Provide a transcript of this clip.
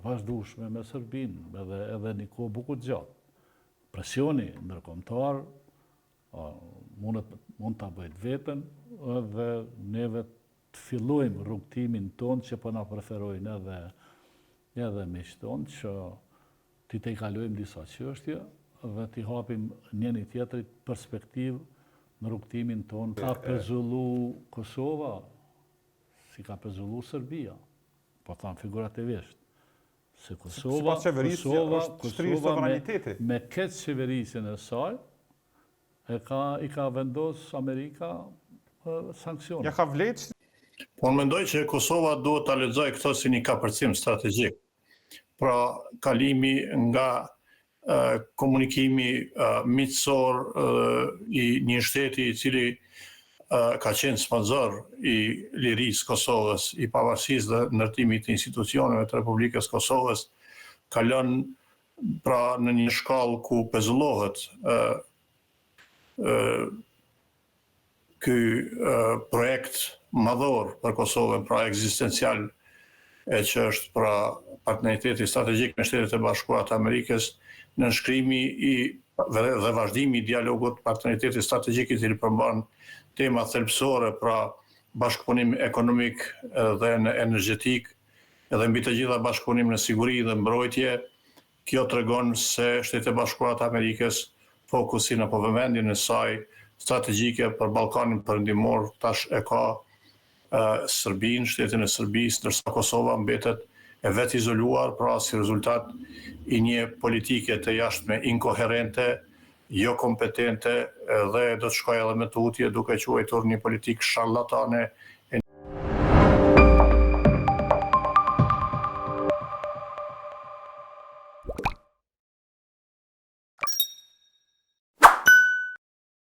vazhdueshme me Serbinë edhe një kohë bukur gjatë. Presioni ndërkombëtar mund ta bëjt veten dhe neve të fillojmë rrugtimin tonë që po na preferojnë edhe miqtë tonë që ti te kalojmë disa çështje dhe t'i hapim njëri tjetrit perspektivë në rrugtimin tonë. Ka pezullu Kosova, si ka pezullu Serbia, po thamë figurativisht. Se Kosova me këtë qeverisin e saj, i ka vendos Amerika sankcione. Ja ka vlerë? Po unë mendoj që Kosova duhet ta lexojë këto si një kapërcim strategjik. Pra kalimi nga komunikimi miqësor i një shteti i cili ka qenë sponzor i lirisë Kosovës, i pavarësisë dhe ndërtimit të institucioneve të Republikës Kosovës, kalon pra në një shkallë ku pezullohet ky projekt madhor për Kosovën, pra ekzistencial, e që është pra partneriteti strategjik me Shtetet e Bashkuara të Amerikës, në nënshkrimi dhe vazhdimi i dialogut partneriteti strategjik i cili përmban tema thelbësore, pra bashkëpunim ekonomik dhe në energjetik, edhe mbi të gjitha bashkëpunim në siguri dhe mbrojtje. Kjo tregon se Shtetet e Bashkuara të Amerikës fokusin apo vëmendjen e saj strategjike për Ballkanin Perëndimor tash e ka Serbinë, shtetin e Serbisë, ndërsa Kosova mbetet e vetë izoluar, pra si rezultat i një politike të jashtme inkoherente, jo kompetente dhe do të shkoj edhe me tutje duke quajtur një politikë sharlatane